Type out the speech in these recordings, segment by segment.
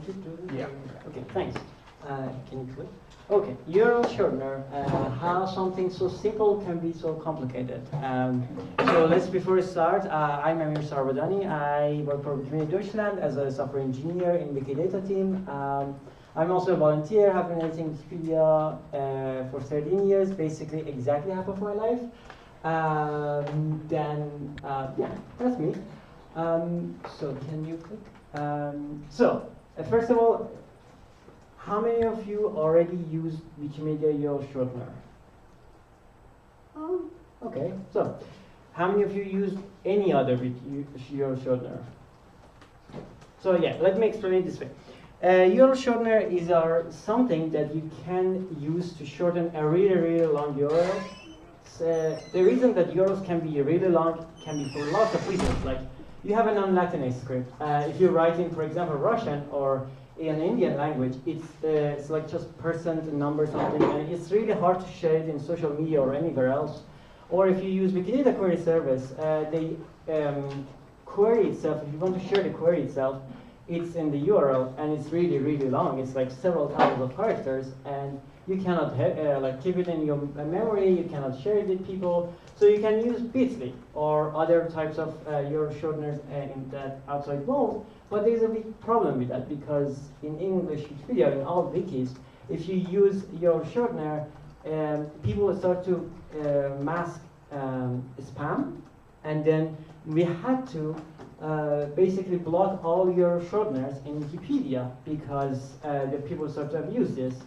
want to do this? Yeah. Okay, thanks. Can you click? Okay, URL shortener, how something so simple can be so complicated. So let's before we start, I'm Amir Sarvadani. I work for Wikimedia Deutschland as a software engineer in Wikidata team. I'm also a volunteer, have been editing Wikipedia for 13 years, basically exactly half of my life. Yeah, that's me. So can you click? First of all, how many of you already use Wikimedia URL shortener? Okay, so how many of you use any other URL shortener? So yeah, let me explain it this way. URL shortener is something that you can use to shorten a really, really long URL. The reason that URLs can be really long can be for lots of reasons. Like you have a non-Latinate script. If you're writing, for example, Russian or in an Indian language, it's like just percent, number, something, and it's really hard to share it in social media or anywhere else. Or if you use Wikidata query service, the query itself, if you want to share the query itself, it's in the URL, and it's really, really long. It's like several thousands of characters, and you cannot like keep it in your memory. You cannot share it with people. So you can use Bitly or other types of URL shorteners in that outside world. But there's a big problem with that, because in English Wikipedia, in all wikis, if you use URL shortener, people will start to mask spam, and then we had to basically block all your shorteners in Wikipedia, because the people start to abuse this.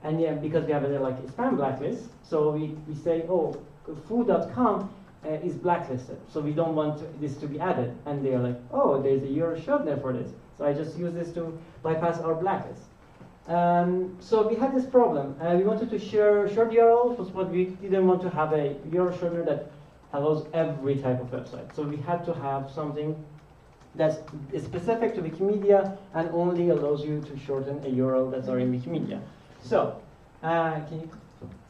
And yeah, because we have a like spam blacklist, so we say, oh, foo.com is blacklisted, so we don't want this to be added. And they're like, oh, there's a URL shortener for this, so I just use this to bypass our blacklist. So we had this problem. We wanted to share short URLs, but we didn't want to have a URL shortener that allows every type of website. So we had to have something that's specific to Wikimedia and only allows you to shorten a URL that's already in Wikimedia. So,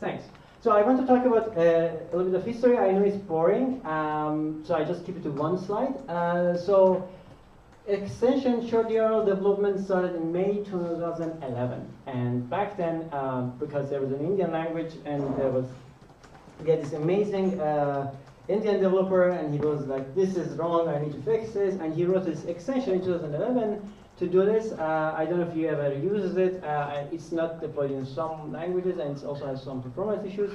thanks. So I want to talk about a little bit of history. I know it's boring, so I just keep it to one slide. So extension short URL development started in May 2011. And back then, because there was an Indian language and we had this amazing Indian developer, and he was like, this is wrong, I need to fix this. And he wrote this extension in 2011 to do this. I don't know if you ever used it. It's not deployed in some languages, and it also has some performance issues.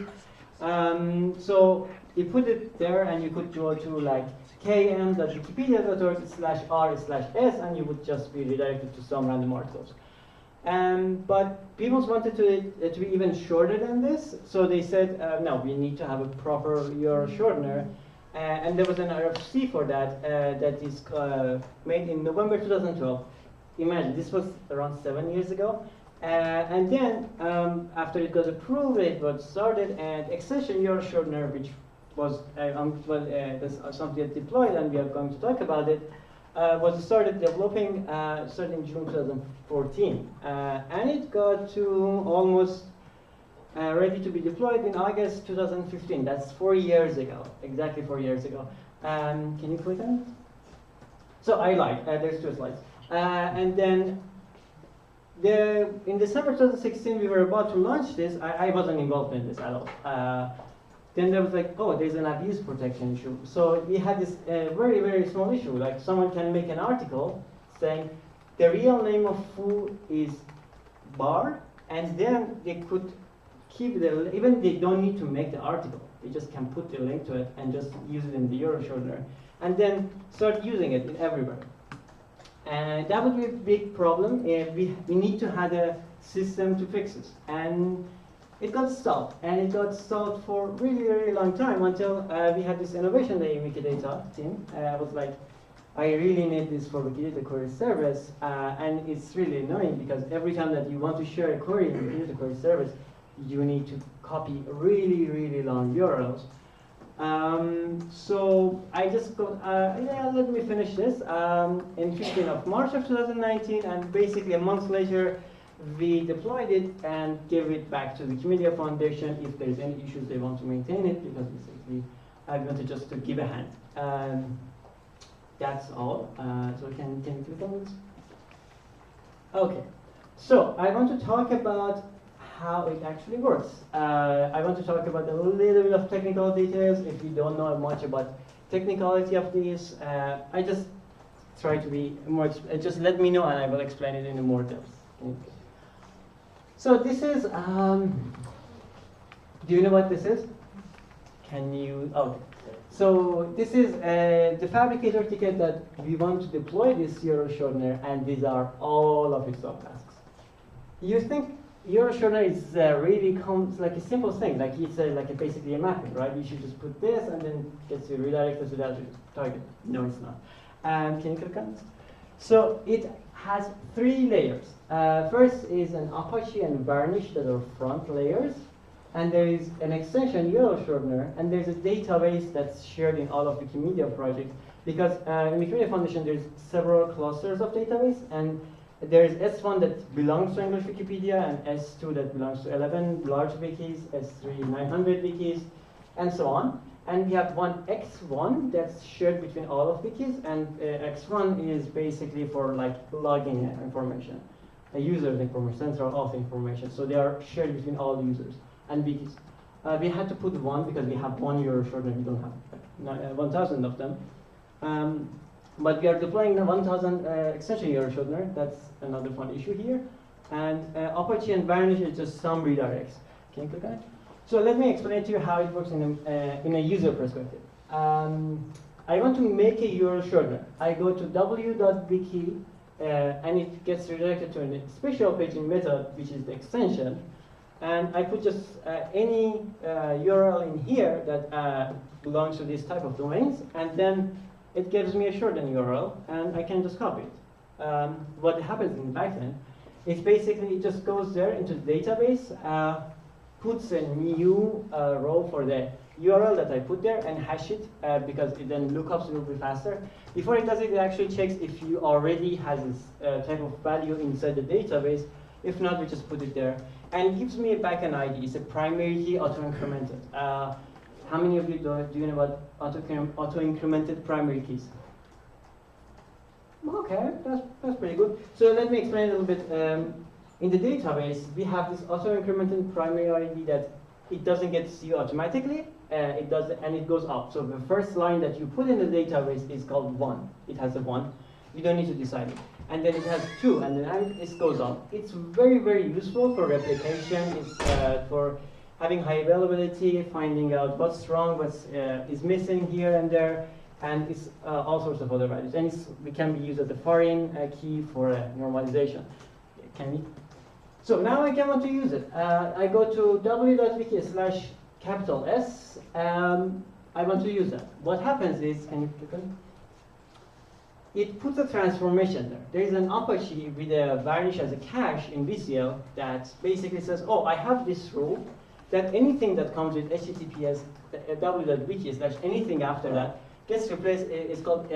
So you put it there, and you could go to like km.wikipedia.org/r/s, and you would just be redirected to some random articles. But people wanted to be even shorter than this, so they said, no, we need to have a proper URL shortener. And there was an RFC for that that is made in November 2012. Imagine, this was around 7 years ago. And then, after it got approved, it was started, and extension URL shortener, which was something that deployed, and we are going to talk about it, was started developing starting in June 2014. And it got to almost ready to be deployed in August 2015. That's 4 years ago, exactly 4 years ago. Can you click on it? So I lied, there's 2 slides. And then in December 2016, we were about to launch this. I wasn't involved in this at all. Then there was like, oh, there's an abuse protection issue. So we had this very, very small issue. Like someone can make an article saying the real name of foo is bar, and then they could keep even they don't need to make the article. They just can put the link to it and just use it in the URL shortener, and then start using it everywhere. And that would be a big problem. We need to have a system to fix this. And it got stalled. And it got stalled for a really, really long time until we had this innovation day in Wikidata team. I was like, I really need this for Wikidata query service. And it's really annoying because every time that you want to share a query in Wikidata query service, you need to copy really, really long URLs. So I just got, yeah, let me finish this. In 15th of March of 2019, and basically a month later, we deployed it and gave it back to the Wikimedia Foundation if there's any issues they want to maintain it, because basically I wanted just to give a hand. That's all. So can you click on this? Okay, so I want to talk about how it actually works. I want to talk about a little bit of technical details. If you don't know much about technicality of this, I just try to be more, just let me know and I will explain it in more depth. Okay. So this is, do you know what this is? Can you, okay. So this is the fabricator ticket that we want to deploy this URL shortener, and these are all of its subtasks. You think URL shortener is really like a simple thing, like it's like basically a mapping, right? You should just put this and then gets you redirected to that target. No, it's not. Can you click on it? So it has 3 layers. First is an Apache and Varnish that are front layers. And there is an extension URL shortener, and there's a database that's shared in all of Wikimedia projects. Because in Wikimedia Foundation, there's several clusters of database, and there's S1 that belongs to English Wikipedia, and S2 that belongs to 11 large wikis, S3 900 wikis, and so on. And we have one X1 that's shared between all of wikis, and X1 is basically for like logging information, users information, central auth information. So they are shared between all users and wikis. We had to put 1 because we have 1 URL shortener, we don't have 1,000 of them. But we are deploying the 1,000 extension URL shortener. That's another fun issue here. And Apache and Varnish is just some redirects. Can you click on it? So let me explain to you how it works in a user perspective. I want to make a URL shortener. I go to w.wiki, and it gets redirected to a special page in method, which is the extension. And I put just any URL in here that belongs to this type of domains, and then it gives me a shortened URL, and I can just copy it. What happens in the backend is basically it just goes there into the database, puts a new row for the URL that I put there, and hash it because it then lookups will be faster. Before it does it, it actually checks if you already has this type of value inside the database. If not, we just put it there. And it gives me a backend ID. It's a primary key auto-incremented. How many of you do you know about auto-incremented primary keys? Okay, that's pretty good. So let me explain a little bit. In the database, we have this auto-incremented primary ID that it doesn't get to you automatically. It does, and it goes up. So the first line that you put in the database is called 1. It has a 1. You don't need to decide it. And then it has 2, and then it goes up. It's very, very useful for replication. It's for having high availability, finding out what's wrong, what's is missing here and there, and it's all sorts of other values. And it can be used as a foreign key for normalization. Can we? So now I can want to use it. I go to w.wiki/S. I want to use that. What happens is, can you click on it? It puts a transformation there. There is an Apache with a Varnish as a cache in VCL that basically says, oh, I have this rule that anything that comes with HTTPS w.wiki/anything after that gets replaced, it's called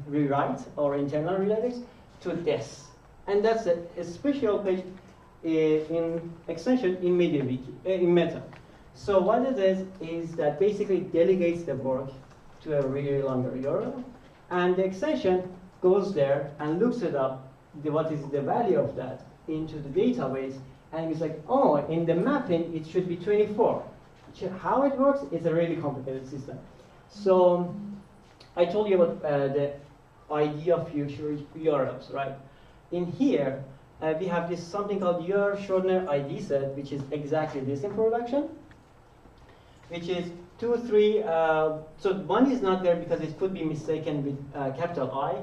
rewrite or internal redirects to this. And that's a special page in extension in MediaWiki, in Meta. So what it is that basically delegates the work to a really longer URL. And the extension goes there and looks it up, what is the value of that, into the database, and it's like, oh, in the mapping, it should be 24. How it works, it's a really complicated system. So I told you about the idea of future URLs, right? In here, we have this something called URL shortener ID set, which is exactly this in production, which is 2, 3, so 1 is not there because it could be mistaken with capital I.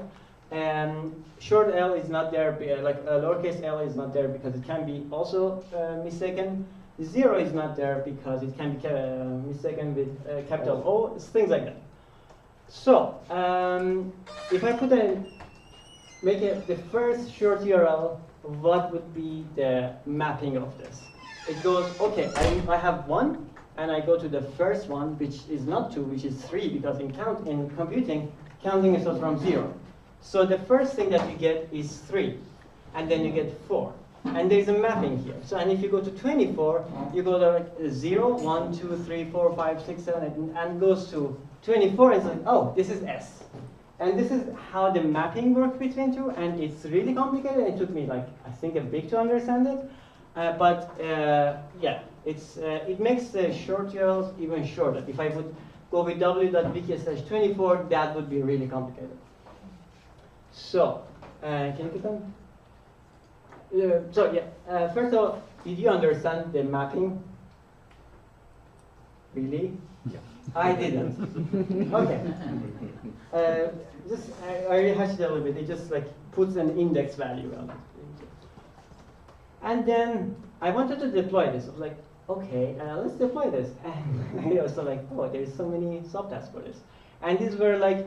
Short L is not there, like lowercase l is not there because it can be also mistaken. 0 is not there because it can be mistaken with capital O, things like that. So, if I put make the first short URL, what would be the mapping of this? It goes, okay, I have 1, and I go to the first one, which is not 2, which is 3, because in computing, counting is from 0. So the first thing that you get is 3, and then you get 4. And there's a mapping here. So, and if you go to 24, you go to like 0, 1, 2, 3, 4, 5, 6, 7, 8, and goes to 24, and it's like, oh, this is S. And this is how the mapping works between two, and it's really complicated. It took me like, I think, a week to understand it. Yeah, it makes the short URLs even shorter. If I would go with w.wiki/24, that would be really complicated. So, can you get on? So yeah, first of all, did you understand the mapping? Really? Yeah. I didn't. Okay. I rehashed it a little bit. It just like puts an index value on it. And then I wanted to deploy this. I was like, okay, let's deploy this. And I was like, oh, there's so many subtasks for this. And these were like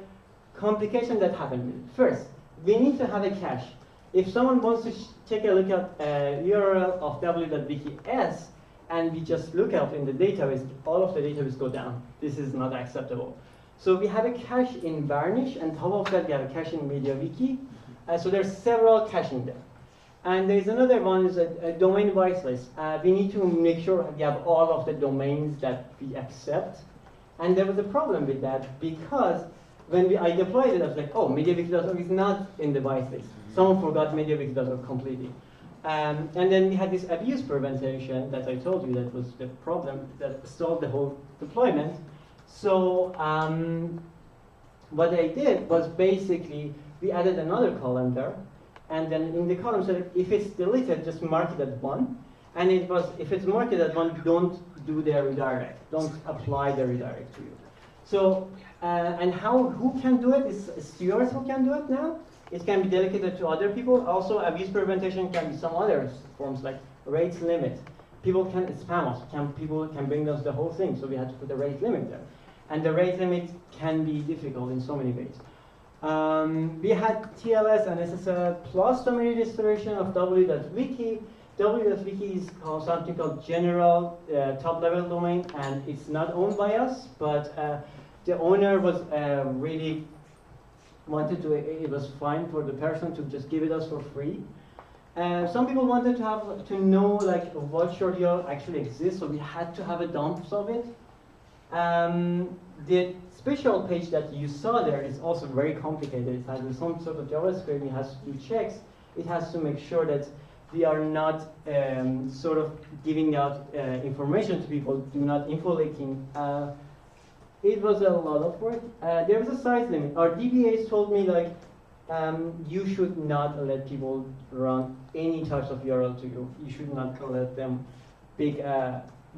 complications that happened. First, we need to have a cache. If someone wants to take a look at URL of w.wiki.s, and we just look up in the database, all of the database go down. This is not acceptable. So we have a cache in Varnish, and top of that we have a cache in MediaWiki. So there's several caching there. And there's another one, is a domain whitelist. We need to make sure we have all of the domains that we accept. And there was a problem with that, because when I deployed it, I was like, oh, MediaWiki.org is not in the whitelist. Someone forgot MediaWiki.org completely. And then we had this abuse prevention that I told you that was the problem that stalled the whole deployment. So what I did was basically we added another column there, and then in the column said if it's deleted, just mark it at 1. And it was if it's marked at 1, don't do the redirect, don't apply the redirect to you. So and who can do it? It's stewards who can do it now. It can be delegated to other people. Also, abuse prevention can be some other forms like rate limit. People can spam us. People can bring us the whole thing. So we had to put a rate limit there. And the rate limit can be difficult in so many ways. We had TLS and SSL plus domain registration of w.wiki. W.wiki is called something called general top-level domain, and it's not owned by us, but the owner was really wanted to, it was fine for the person to just give it us for free. Some people wanted to know like what short URL actually exists, so we had to have a dump of it. The special page that you saw there is also very complicated. It has some sort of JavaScript. It has to do checks. It has to make sure that we are not sort of giving out information to people. Do not info leaking. It was a lot of work. There was a size limit. Our DBAs told me like, you should not let people run any types of URL to you. You should not let them big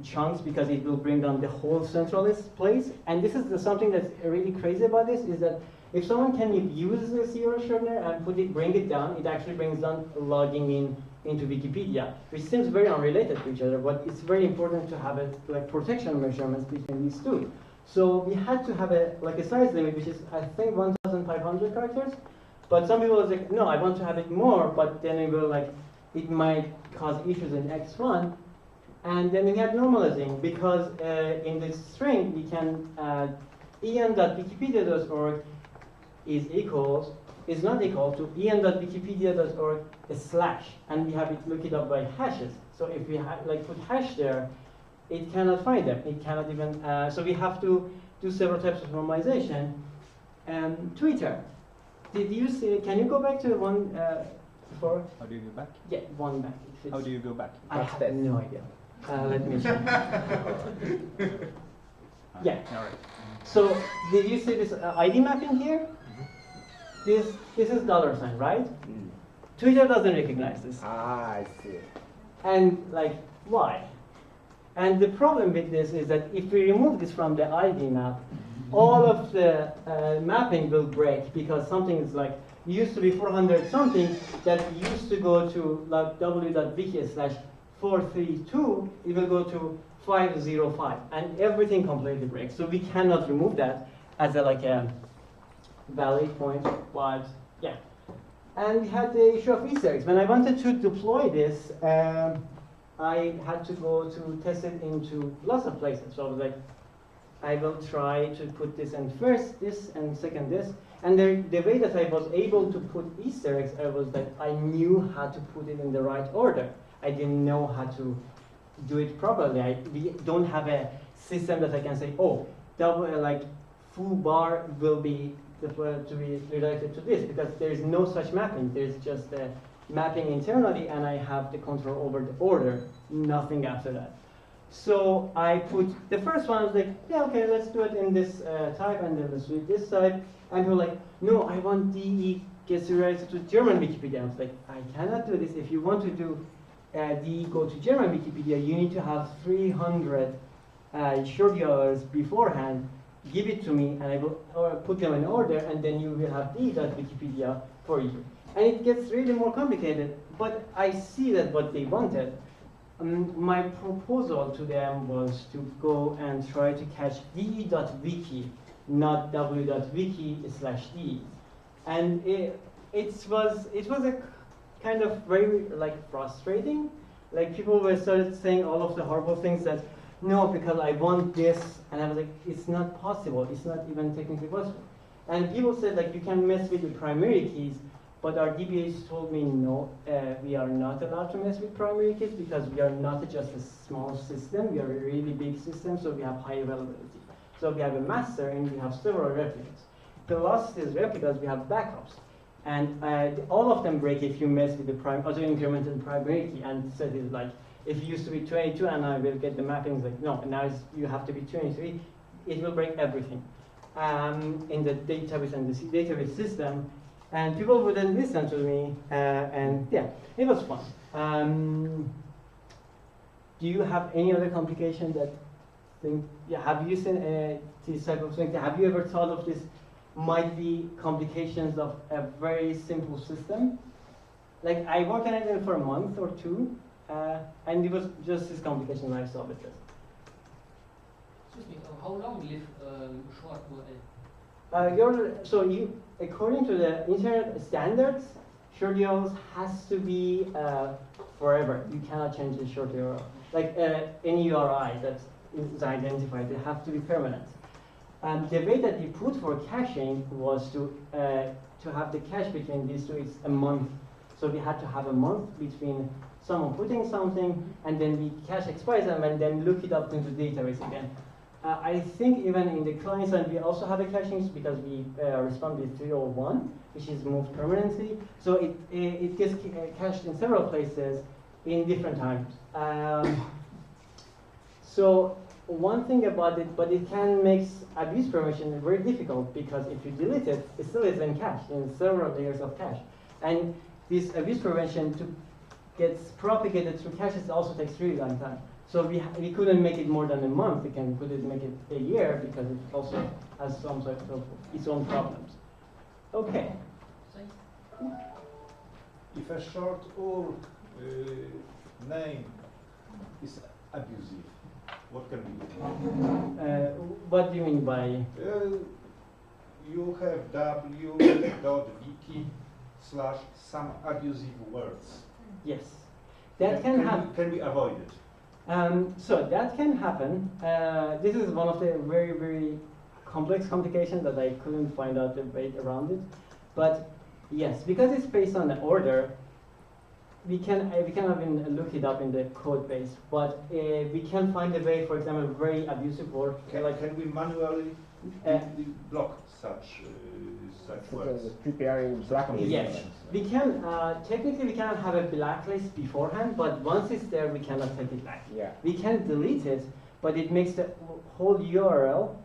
chunks, because it will bring down the whole centralist place. And this is something that's really crazy about this, is that if someone can use this URL shortener and bring it down, it actually brings down logging into Wikipedia, which seems very unrelated to each other, but it's very important to have like protection measurements between these two. So we had to have a size limit, which is I think 1,500 characters. But some people was like, no, I want to have it more, but then we were like, it might cause issues in X1. And then we had normalizing, because in the string we can en.wikipedia.org is not equal to en.wikipedia.org / and we have it look it up by hashes. So if we put hash there, it cannot find them. It cannot even. So we have to do several types of normalization. Twitter. Did you see? Can you go back to one before? How do you go back? Yeah, one back. How do you go back? I have no idea. Let me check. Yeah. All right. So did you see this ID mapping here? This is $, right? Twitter doesn't recognize this. Ah, I see. And like, why? And the problem with this is that if we remove this from the ID map, all of the mapping will break, because something is like, used to be 400 something that used to go to like w.wiki/432, it will go to 505, and everything completely breaks. So we cannot remove that as a valid point, but yeah. And we had the issue of Easter eggs. When I wanted to deploy this, I had to go to test it into lots of places. So I was like, I will try to put this in first, this, and second this. And the way that I was able to put Easter eggs, I was that I knew how to put it in the right order. I didn't know how to do it properly. We don't have a system that I can say, oh, foo bar will be to be redirected to this, because there is no such mapping. There's just a mapping internally, and I have the control over the order, nothing after that. So I put the first one, I was like, yeah, okay, let's do it in this type, and then let's do it this type. And people were like, no, I want DE gets redirected to German Wikipedia. I was like, I cannot do this. If you want to do DE go to German Wikipedia, you need to have 300 short URLs beforehand. Give it to me, and I will put them in order, and then you will have DE.Wikipedia for you. And it gets really more complicated, but I see that what they wanted. My proposal to them was to go and try to catch de.wiki, not w.wiki/de. And it was a kind of very frustrating. Like people were started saying all of the horrible things that, no, because I want this, and I was like, it's not possible. It's not even technically possible. And people said like you can mess with the primary keys, but our DBAs told me no, we are not allowed to mess with primary keys because we are not just a small system. We are a really big system, so we have high availability. So we have a master and we have several replicas. Plus these replicas, we have backups. And all of them break if you mess with the auto-incremented primary key, and said it's like, if it used to be 22 and I will get the mappings, like, no, now you have to be 23, it will break everything in the database and the database system. And people wouldn't listen to me, and yeah, it was fun. Do you have any other complication that have you seen this type of thing? Have you ever thought of this might be complications of a very simple system? Like I worked on it for a month or two, and it was just this complication I saw with this. Excuse me, how long live short URL? According to the internet standards, short URLs has to be forever. You cannot change the short URL. Like any URI that is identified, they have to be permanent. And the way that we put for caching was to have the cache between these two is a month. So we had to have a month between someone putting something, and then we cache expires them, and then look it up into the database again. I think even in the client side, we also have a caching because we respond with 301, which is moved permanently. So it gets cached in several places in different times. So one thing about it, but it can make abuse prevention very difficult because if you delete it, it still is in cache, in several layers of cache. And this abuse prevention gets propagated through caches also takes really long time. So we couldn't make it more than a month. We can make it a year because it also has some sort of its own problems. Okay. If a short URL name is abusive, what can we do? What do you mean by? You have w.wiki/some abusive words. Yes, that can happen. Can we avoid it? So that can happen. This is one of the very, very complex complications that I couldn't find out the way around it. But yes, because it's based on the order, we can even look it up in the code base. But we can find a way, for example, very abusive word. Can we manually block such words? Preparing blacklist. Yes, we can. Technically, we cannot have a blacklist beforehand, but once it's there, we cannot take it back. Yeah. We can delete it, but it makes the whole URL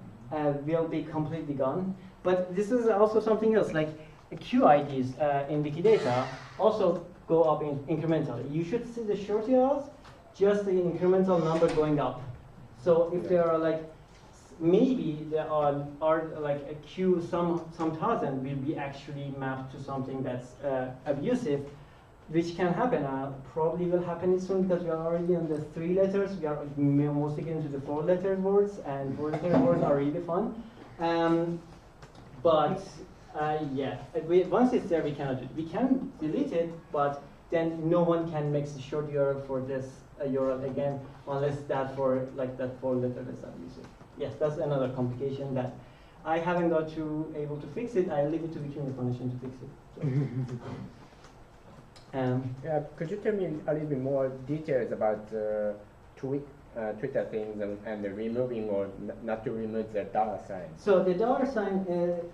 will be completely gone. But this is also something else, like QIDs in Wikidata also go up incrementally. You should see the short URLs, just the incremental number going up. So if there are like, maybe there are like a Q some thousand will be actually mapped to something that's abusive, which can happen. Probably will happen soon because we are already on the 3 letters. We are mostly getting to the 4-letter words, and 4-letter words are really fun. Yeah, once it's there, we cannot do it. We can delete it, but then no one can make the short URL for this URL again, unless that 4-letter is abusive. Yes, that's another complication that I haven't got able to fix it. I leave it to Wiki Foundation to fix it. Yeah, could you tell me a little bit more details about tweak Twitter things and removing or not to remove the dollar sign? So the dollar sign,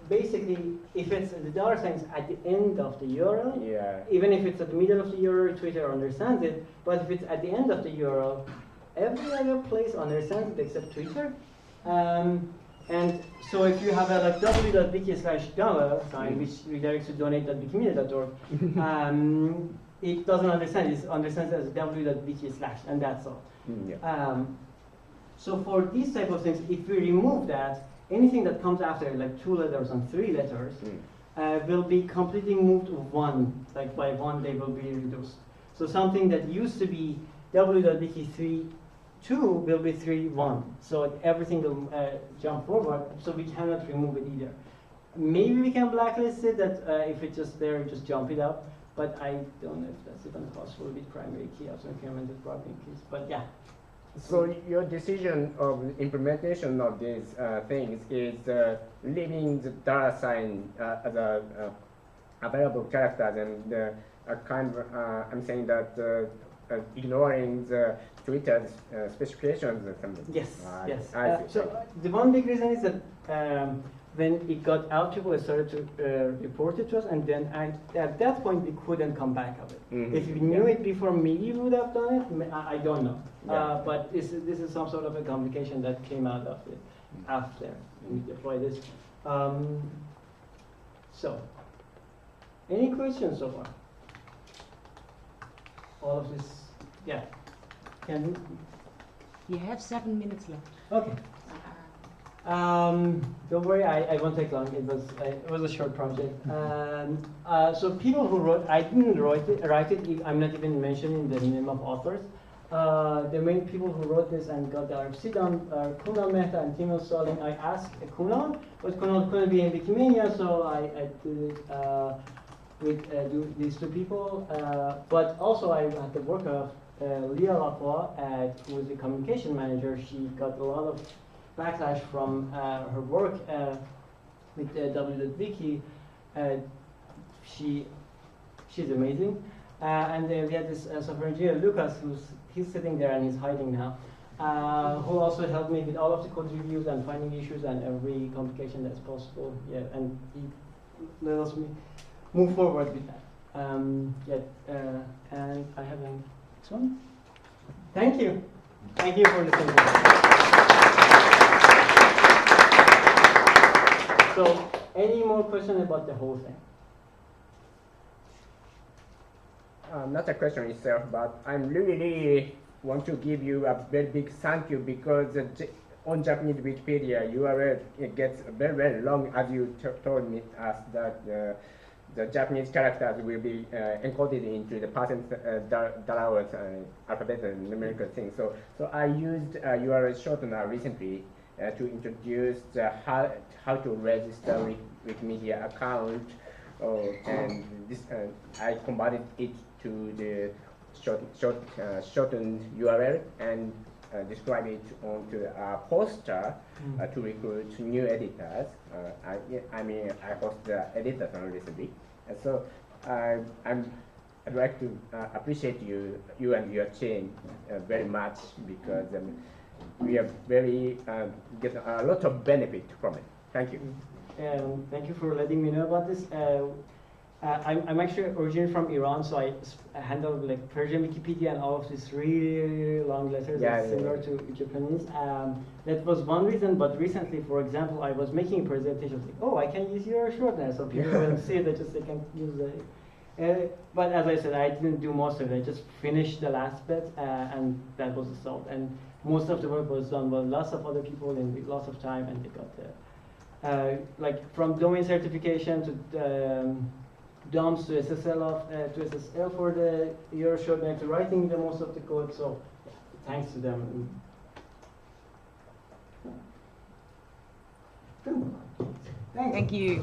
basically, if it's the dollar sign is at the end of the URL, Yeah. even if it's at the middle of the URL, Twitter understands it. But if it's at the end of the URL, every other place understands it except Twitter. And so if you have a like www.wiki/dollar sign, which redirects to donate.wikimedia.org, it doesn't understand. It understands as www.wiki/ and that's all. Yeah. So for these type of things, if we remove that, anything that comes after, like 2 letters and 3 letters, will be completely moved to 1. Like by 1, they will be reduced. So something that used to be www.wiki3.2 will be 3.1. So everything will jump forward. So we cannot remove it either. Maybe we can blacklist it. That if it's just there, just jump it up. But I don't know if that's even possible with primary key or incremented property keys. But yeah. So your decision of implementation of these things is leaving the dollar sign as a available characters and kind of, I'm saying that ignoring the Twitter's specifications or something. Yes, yes. I see. So the one big reason is that when it got out, people started to report it to us, and then at that point we couldn't come back of it. If we knew it before, maybe we would have done it. I don't know. Yeah. But this is some sort of a complication that came out of it after we deployed this. So, any questions so far? All of this, yeah. Can You have 7 minutes left. okay. Don't worry, I won't take long. It was a short project. So people who wrote, I didn't write it. I'm not even mentioning the name of authors. The main people who wrote this and got the RFC done are Kunal Mehta and Timo Soling. I asked Kunal, but Kunal couldn't be in Wikimania, so I did it with these 2 people. But also I had the work of Leah Lacroix, who was the communication manager. She got a lot of backlash from her work with w.wiki. She's amazing. And we had this software engineer, Lucas, he's sitting there and he's hiding now, who also helped me with all of the code reviews and finding issues and every complication that's possible. Yeah, and he let us move forward with that. And I have a next one. Thank you. Thank you for listening. So, any more questions about the whole thing? Not a question itself, but I'm really want to give you a very big thank you because on Japanese Wikipedia URL it gets very, very long, as you told me us that the Japanese characters will be encoded into the dollars alphabet and numerical thing. So I used URL shortener recently to introduce how to register Wikimedia account, and this I converted it to the shortened URL and describe it onto a poster to recruit new editors. I host the editors recently, and so I'd like to appreciate you and your team very much because we are very get a lot of benefit from it. Thank you. Thank you for letting me know about this. I'm actually originally from Iran, so I handle like Persian Wikipedia and all of these really long letters similar to Japanese. That was one reason, but recently, for example, I was making a presentation like, oh, I can use your shortener, so people will see that just they can use it. But as I said, I didn't do most of it. I just finished the last bit, and that was the result. And most of the work was done by lots of other people in lots of time, and they got like from domain certification to DOMs to SSL for the your shortener to writing the most of the code. So thanks to them. Thank you.